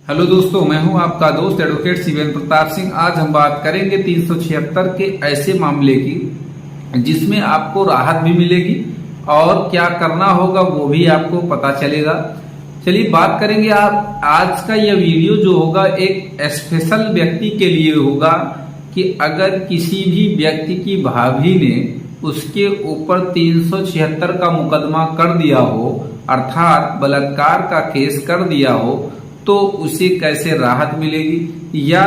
Hello दोस्तों, मैं हूं आपका दोस्त एडवोकेट शिवेंद्र प्रताप सिंह। आज हम बात करेंगे 376 के ऐसे मामले की जिसमें आपको राहत भी मिलेगी और क्या करना होगा वो भी आपको पता चलेगा। चलिए बात करेंगे। आप आज का यह वीडियो जो होगा एक स्पेशल व्यक्ति के लिए होगा कि अगर किसी भी व्यक्ति की भाभी ने उसके ऊपर 376 का मुकदमा कर दिया हो, अर्थात बलात्कार का केस कर दिया हो, तो उसे कैसे राहत मिलेगी या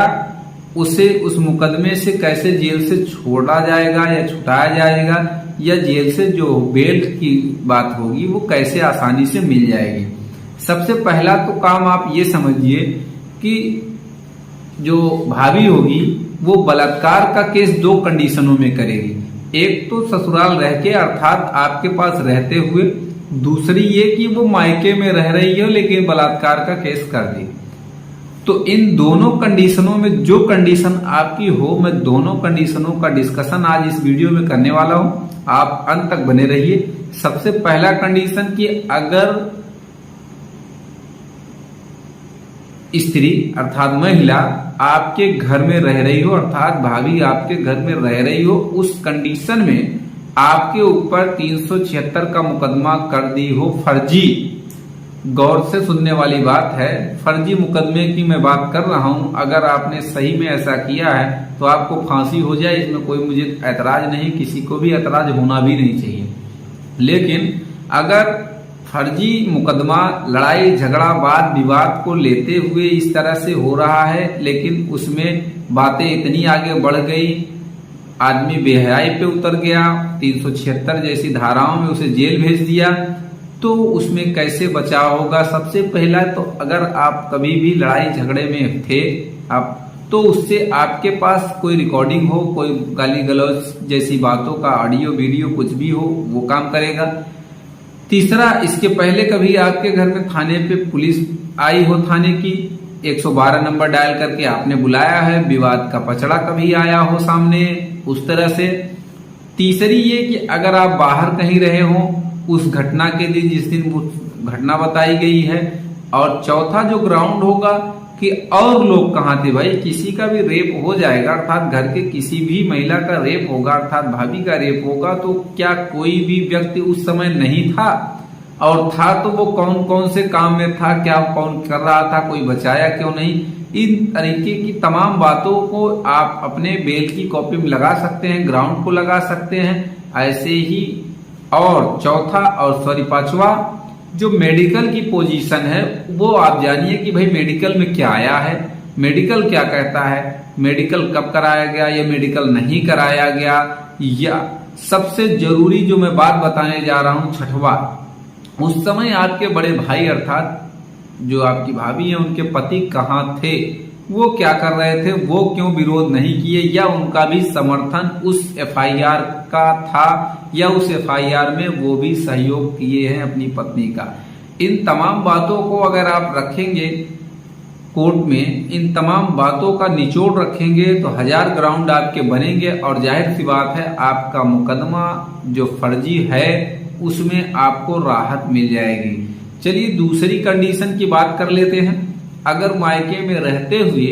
उसे उस मुकदमे से कैसे जेल से छोड़ा जाएगा या छुटाया जाएगा या जेल से जो बेल की बात होगी वो कैसे आसानी से मिल जाएगी। सबसे पहला तो काम आप ये समझिए कि जो भाभी होगी वो बलात्कार का केस दो कंडीशनों में करेगी। एक तो ससुराल रह के अर्थात आपके पास रहते हुए, दूसरी ये कि वो मायके में रह रही हो लेकिन बलात्कार का केस कर दी। तो इन दोनों कंडीशनों में जो कंडीशन आपकी हो, मैं दोनों कंडीशनों का डिस्कशन आज इस वीडियो में करने वाला हूं। आप अंत तक बने रहिए। सबसे पहला कंडीशन कि अगर स्त्री अर्थात महिला आपके घर में रह रही हो, अर्थात भाभी आपके घर में रह रही हो, उस कंडीशन में आपके ऊपर 376 का मुकदमा कर दी हो फर्जी। गौर से सुनने वाली बात है, फर्जी मुकदमे की मैं बात कर रहा हूं। अगर आपने सही में ऐसा किया है तो आपको फांसी हो जाए, इसमें कोई मुझे ऐतराज नहीं, किसी को भी ऐतराज होना भी नहीं चाहिए। लेकिन अगर फर्जी मुकदमा लड़ाई झगड़ा वाद विवाद को लेते हुए इस तरह से हो रहा है, लेकिन उसमें बातें इतनी आगे बढ़ गई, आदमी बेहयाई पे उतर गया, 376 जैसी धाराओं में उसे जेल भेज दिया, तो उसमें कैसे बचाव होगा। सबसे पहला तो अगर आप कभी भी लड़ाई झगड़े में थे आप, तो उससे आपके पास कोई रिकॉर्डिंग हो, कोई गाली गलौज जैसी बातों का ऑडियो वीडियो कुछ भी हो, वो काम करेगा। तीसरा, इसके पहले कभी आपके घर में थाने पे पुलिस आई हो, थाने की 112 नंबर डायल करके आपने बुलाया है, विवाद का पचड़ा कभी आया हो सामने उस तरह से। तीसरी ये कि अगर आप बाहर कहीं रहे हो उस घटना के दिन जिस दिन वो घटना बताई गई है। और चौथा जो ग्राउंड होगा कि और लोग कहाँ थे। भाई किसी का भी रेप हो जाएगा, अर्थात घर के किसी भी महिला का रेप होगा, अर्थात भाभी का रेप होगा, तो क्या कोई भी व्यक्ति उस समय नहीं था, और था तो वो कौन कौन से काम में था, क्या कौन कर रहा था, कोई बचाया क्यों नहीं। इन तरीके की तमाम बातों को आप अपने बेल की कॉपी में लगा सकते हैं, ग्राउंड को लगा सकते हैं ऐसे ही। और चौथा और पांचवा जो मेडिकल की पोजीशन है वो आप जानिए कि भाई मेडिकल में क्या आया है, मेडिकल क्या कहता है, मेडिकल कब कराया गया या मेडिकल नहीं कराया गया। या सबसे जरूरी जो मैं बात बताने जा रहा हूं, छठवा, उस समय आपके बड़े भाई अर्थात जो आपकी भाभी है उनके पति कहाँ थे, वो क्या कर रहे थे, वो क्यों विरोध नहीं किए, या उनका भी समर्थन उस एफआईआर का था या उस एफआईआर में वो भी सहयोग किए हैं अपनी पत्नी का। इन तमाम बातों को अगर आप रखेंगे कोर्ट में, इन तमाम बातों का निचोड़ रखेंगे तो 1000 ग्राउंड आपके बनेंगे और जाहिर सी बात है आपका मुकदमा जो फर्जी है उसमें आपको राहत मिल जाएगी। चलिए दूसरी कंडीशन की बात कर लेते हैं। अगर मायके में रहते हुए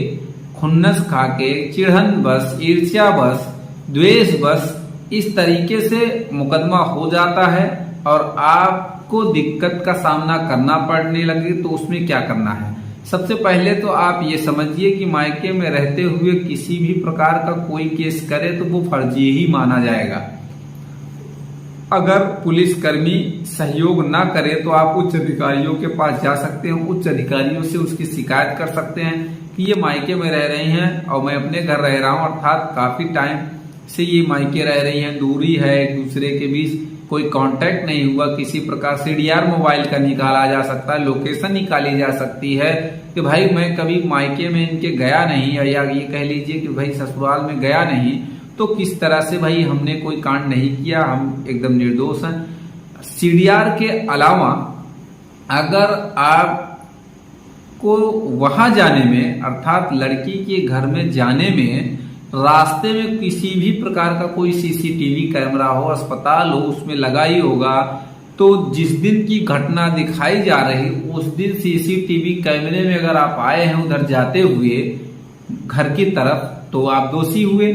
खुन्नस खाके, चिढ़न बस, ईर्ष्या बस, द्वेष बस इस तरीके से मुकदमा हो जाता है और आपको दिक्कत का सामना करना पड़ने लगे, तो उसमें क्या करना है। सबसे पहले तो आप ये समझिए कि मायके में रहते हुए किसी भी प्रकार का कोई केस करे तो वो फर्जी ही माना जाएगा। अगर पुलिसकर्मी सहयोग ना करे तो आप उच्च अधिकारियों के पास जा सकते हैं, उच्च अधिकारियों से उसकी शिकायत कर सकते हैं कि ये मायके में रह रही हैं और मैं अपने घर रह रहा हूं, अर्थात काफी टाइम से ये मायके रह रही हैं, दूरी है एक दूसरे के बीच, कोई कांटेक्ट नहीं हुआ, किसी प्रकार सीडीआर मोबाइल का निकाला जा सकता है, लोकेशन निकाली जा सकती है कि भाई मैं कभी मायके में इनके गया नहीं, या ये कह लीजिए कि भाई ससुराल में गया नहीं, तो किस तरह से भाई हमने कोई कांड नहीं किया, हम एकदम निर्दोष हैं। सीडीआर के अलावा अगर आपको वहां जाने में अर्थात लड़की के घर में जाने में रास्ते में किसी भी प्रकार का कोई सीसीटीवी कैमरा हो, अस्पताल हो, उसमें लगा ही होगा, तो जिस दिन की घटना दिखाई जा रही उस दिन सीसीटीवी कैमरे में अगर आप आए हैं उधर जाते हुए घर की तरफ, तो आप दोषी हुए।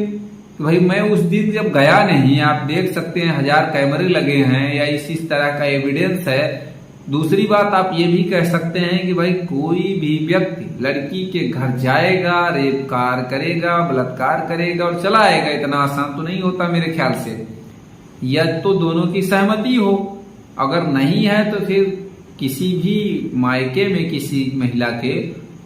तो भाई मैं उस दिन जब गया नहीं, आप देख सकते हैं 1000 कैमरे लगे हैं या इस तरह का एविडेंस है। दूसरी बात आप ये भी कह सकते हैं कि भाई कोई भी व्यक्ति लड़की के घर जाएगा, रेप कार करेगा, बलात्कार करेगा और चला आएगा, इतना आसान तो नहीं होता मेरे ख्याल से। या तो दोनों की सहमति हो, अगर नहीं है तो फिर किसी भी मायके में किसी महिला के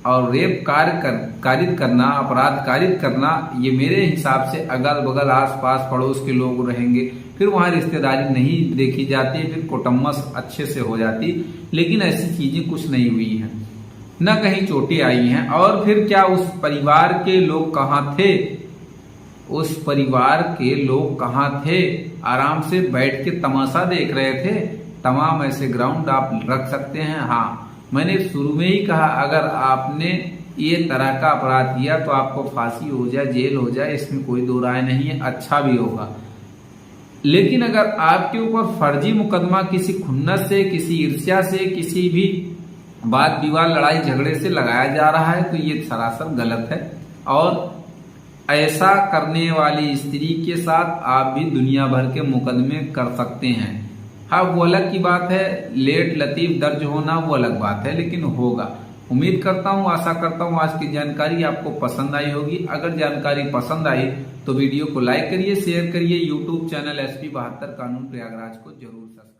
और रेप कारित करना, अपराध कारित करना, ये मेरे हिसाब से अगल बगल आस पास पड़ोस के लोग रहेंगे, फिर वहां रिश्तेदारी नहीं देखी जाती, फिर कुटुम्बस अच्छे से हो जाती। लेकिन ऐसी चीजें कुछ नहीं हुई हैं, न कहीं चोटें आई हैं। और फिर क्या उस परिवार के लोग कहाँ थे? उस परिवार के लोग कहाँ थे? आराम से बैठ के तमाशा देख रहे थे। तमाम ऐसे ग्राउंड आप रख सकते हैं। हाँ, मैंने शुरू में ही कहा अगर आपने ये तरह का अपराध किया तो आपको फांसी हो जाए, जेल हो जाए, इसमें कोई दो राय नहीं है, अच्छा भी होगा। लेकिन अगर आपके ऊपर फर्जी मुकदमा किसी खुन्नस से, किसी ईर्ष्या से, किसी भी वाद विवाद, लड़ाई झगड़े से लगाया जा रहा है तो ये सरासर गलत है। और ऐसा करने वाली स्त्री के साथ आप भी दुनिया भर के मुकदमे कर सकते हैं। हाँ, वो अलग की बात है, लेट लतीफ दर्ज होना वो अलग बात है, लेकिन होगा। उम्मीद करता हूँ, आशा करता हूँ आज की जानकारी आपको पसंद आई होगी। अगर जानकारी पसंद आई तो वीडियो को लाइक करिए, शेयर करिए। यूट्यूब चैनल SP 72 कानून प्रयागराज को जरूर सब्सक्राइब